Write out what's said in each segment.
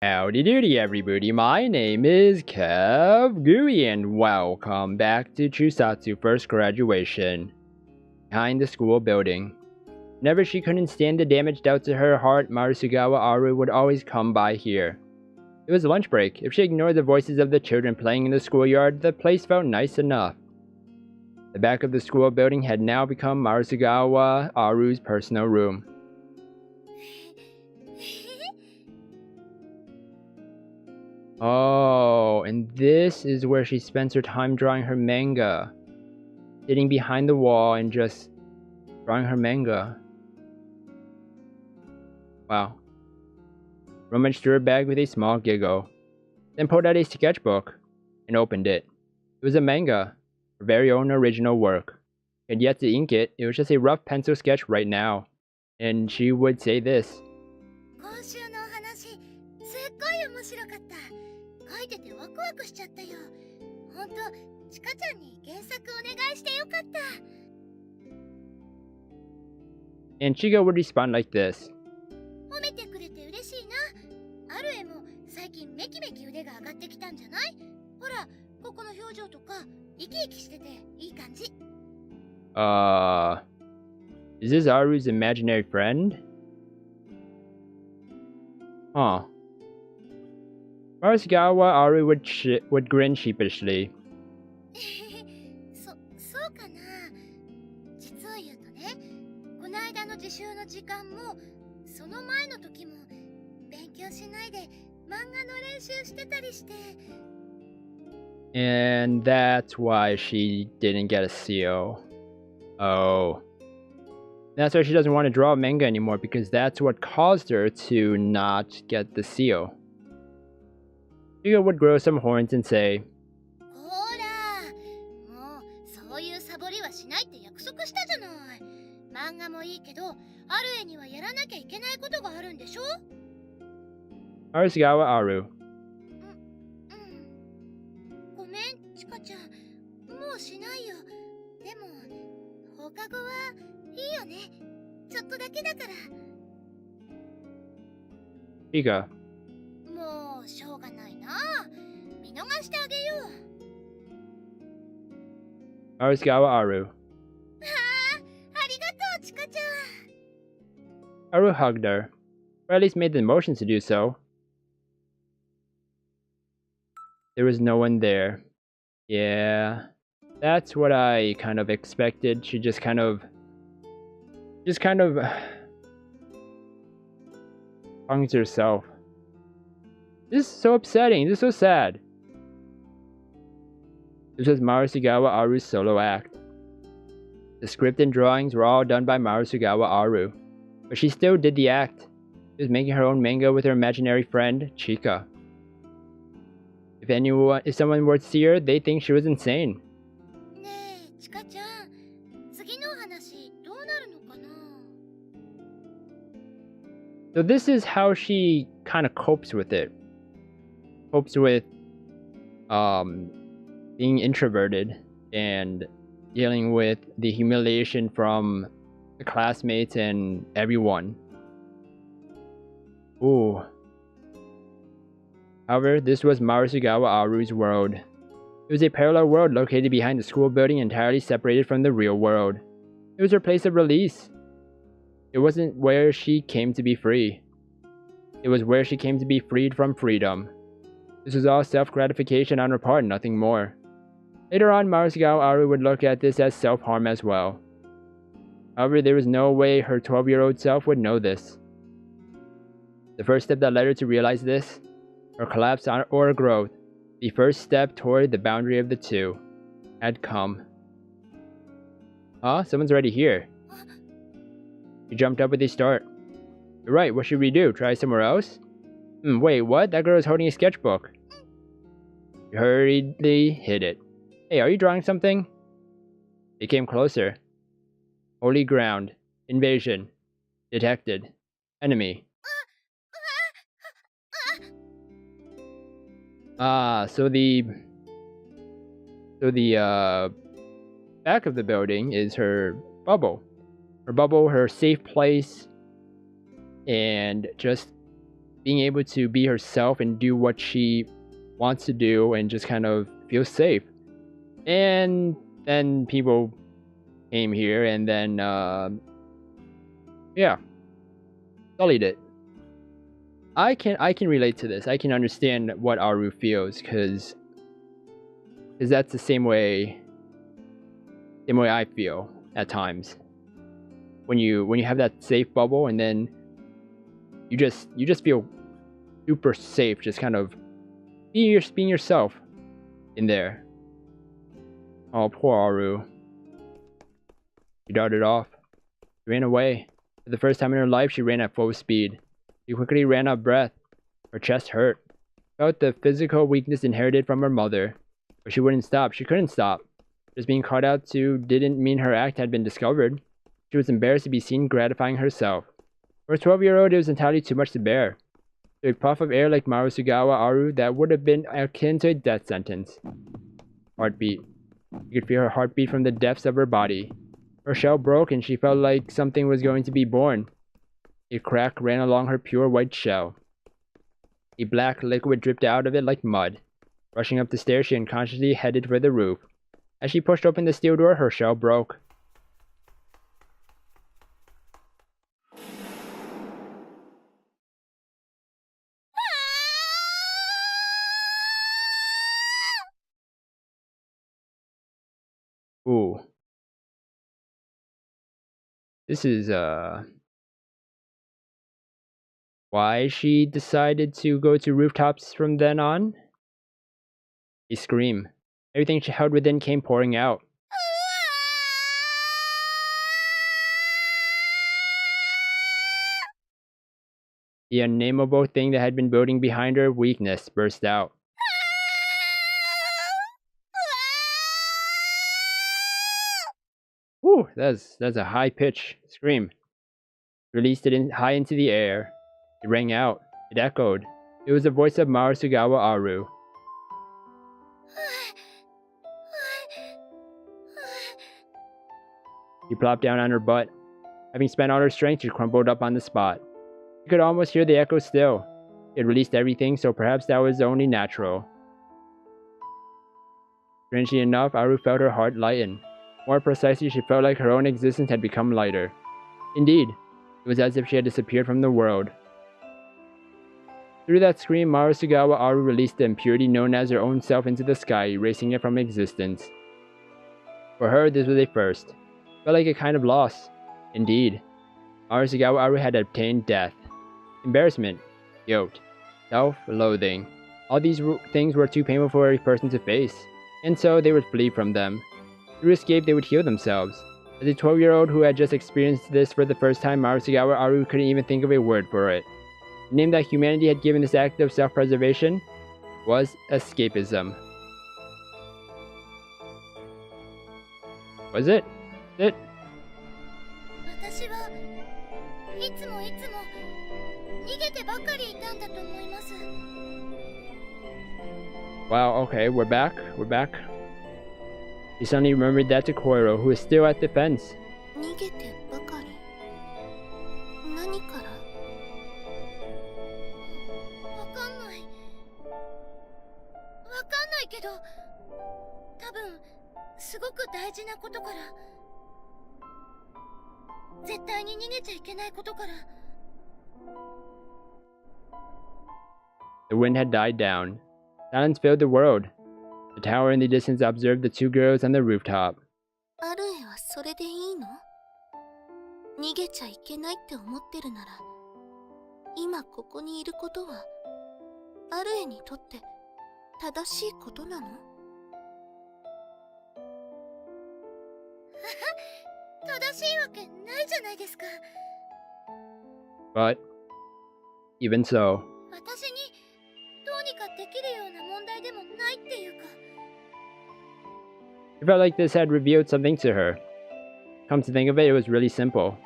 Howdy doody everybody, my name is KevGuuey and welcome back to Chuusotsu First Graduation. Behind the school building. Whenever she couldn't stand the damage dealt to her heart, Marisugawa Arue would always come by here. It was lunch break. If she ignored the voices of the children playing in the schoolyard, the place felt nice enough. The back of the school building had now become Marisugawa Arue's personal room. Oh, and this is where she spends her time drawing her manga. Sitting behind the wall and just drawing her manga. Wow. Rummaged through her bag with a small giggle. Then pulled out a sketchbook and opened it. It was a manga, her very own original work. And yet to ink it, it was just a rough pencil sketch right now. And she would say this. And Chica would respond like this. Is this Aru's imaginary friend? Huh. Marisugawa Arue would grin sheepishly. And that's why she didn't get a seal. Oh. That's why she doesn't want to draw manga anymore, because that's what caused her to not get the seal. Chica would grow some horns and say, Marisugawa Arue. Chica. Marisugawa Arue. Arue hugged her, or at least made the motion to do so. There was no one there. Yeah, that's what I kind of expected. She just kind of hung to herself. This is so upsetting. This is so sad. This was Marisugawa Arue's solo act. The script and drawings were all done by Marisugawa Arue, but she still did the act. She was making her own manga with her imaginary friend, Chica. If someone were to see her, they'd think she was insane. So this is how she kind of copes with it. Copes with being introverted and dealing with the humiliation from the classmates and everyone. Ooh. However, this was Marisugawa Arue's world. It was a parallel world located behind the school building, entirely separated from the real world. It was her place of release. It wasn't where she came to be free. It was where she came to be freed from freedom. This was all self-gratification on her part, nothing more. Later on, Marisugawa Arue would look at this as self-harm as well. However, there was no way her 12-year-old self would know this. The first step that led her to realize this, her collapse or growth, the first step toward the boundary of the two, had come. Huh? Someone's already here. She jumped up with a start. You're right, what should we do? Try somewhere else? Wait, what? That girl is holding a sketchbook. She hurriedly hid it. Hey, are you drawing something? They came closer. Holy ground. Invasion. Detected. Enemy. So the back of the building is her bubble. Her bubble, her safe place, and just being able to be herself and do what she wants to do and just kind of feel safe. And then people came here and then sullied it. I can relate to this. I can understand what Aru feels because that's the same way I feel at times. When you have that safe bubble and then you just feel super safe, just kind of being yourself in there. Oh, poor Aru. She darted off. She ran away. For the first time in her life, she ran at full speed. She quickly ran out of breath. Her chest hurt. She felt the physical weakness inherited from her mother. But she wouldn't stop. She couldn't stop. Just being caught out too didn't mean her act had been discovered. She was embarrassed to be seen gratifying herself. For a 12-year-old, it was entirely too much to bear. To a puff of air like Marisugawa Arue, that would have been akin to a death sentence. Heartbeat. She could feel her heartbeat from the depths of her body. Her shell broke and she felt like something was going to be born. A crack ran along her pure white shell. A black liquid dripped out of it like mud. Rushing up the stairs, she unconsciously headed for the roof. As she pushed open the steel door, her shell broke. Ooh. This is, why she decided to go to rooftops from then on? A scream. Everything she held within came pouring out. The unnameable thing that had been building behind her weakness burst out. Whew, that's a high-pitched scream. Released it high into the air. It rang out. It echoed. It was the voice of Marisugawa Arue. She plopped down on her butt. Having spent all her strength, she crumpled up on the spot. She could almost hear the echo still. It released everything, so perhaps that was only natural. Strangely enough, Arue felt her heart lighten. More precisely, she felt like her own existence had become lighter. Indeed, it was as if she had disappeared from the world. Through that scream, Marisugawa Arue released the impurity known as her own self into the sky, erasing it from existence. For her, this was a first. It felt like a kind of loss. Indeed, Marisugawa Arue had obtained death. Embarrassment, guilt, self-loathing. All these things were too painful for a person to face, and so they would flee from them. Through escape, they would heal themselves. As a 12-year-old who had just experienced this for the first time, Marisugawa Arue couldn't even think of a word for it. The name that humanity had given this act of self-preservation was escapism. Was it? Wow, okay, we're back. He suddenly remembered that to Koiro, who is still at the fence. The wind had died down. Silence filled the world. The tower in the distance observed the two girls on the rooftop. But even so, she felt like this had revealed something to her. Come to think of it, it was really simple.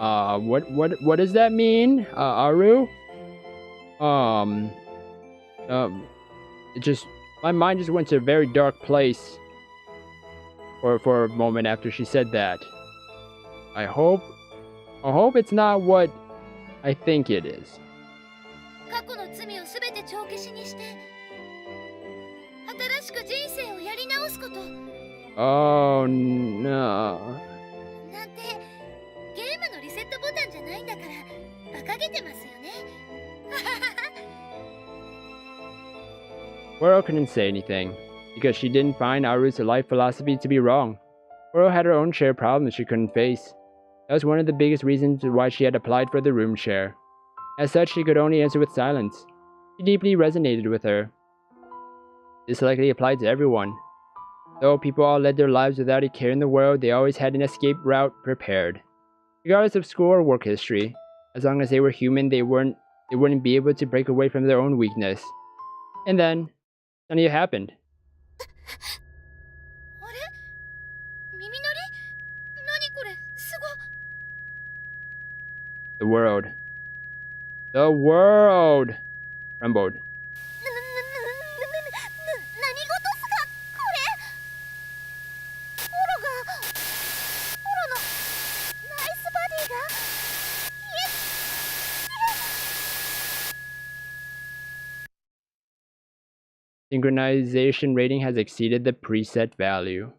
What does that mean? Aru? It just, my mind just went to a very dark place for a moment after she said that. I hope it's not what I think it is. 過去の罪をすべて帳消しにして新しく人生をやり直すこと。 Oh no. なんてゲームのリセットボタンじゃないんだから馬鹿げてますよね。Woro couldn't say anything, because she didn't find Aru's life philosophy to be wrong. Woro had her own share of problems she couldn't face. That was one of the biggest reasons why she had applied for the room share. As such, she could only answer with silence. She deeply resonated with her. This likely applied to everyone. Though people all led their lives without a care in the world, they always had an escape route prepared. Regardless of school or work history, as long as they were human, they wouldn't be able to break away from their own weakness. And then, something happened. あれ？耳鳴り？何これ？すご。 The world trembled. 何事っすかこれ？オロのナイスバディがSynchronization rating has exceeded the preset value.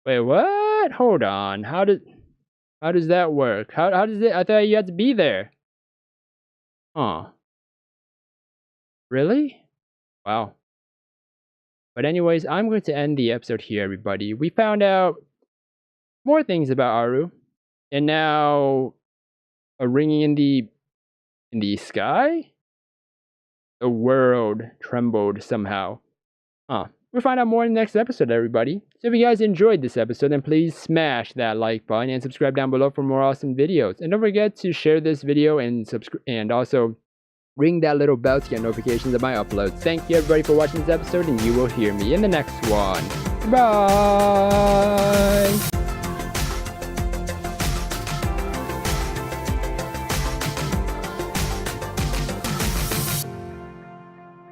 Wait, what? Hold on. How does that work? How does it? I thought you had to be there. Huh. Really? Wow. But anyways, I'm going to end the episode here, everybody. We found out more things about Aru, and now a ringing in the sky. The world trembled somehow. We'll find out more in the next episode, everybody. So if you guys enjoyed this episode, then please smash that like button and subscribe down below for more awesome videos. And don't forget to share this video and also ring that little bell to get notifications of my uploads. Thank you everybody for watching this episode, and you will hear me in the next one. Bye!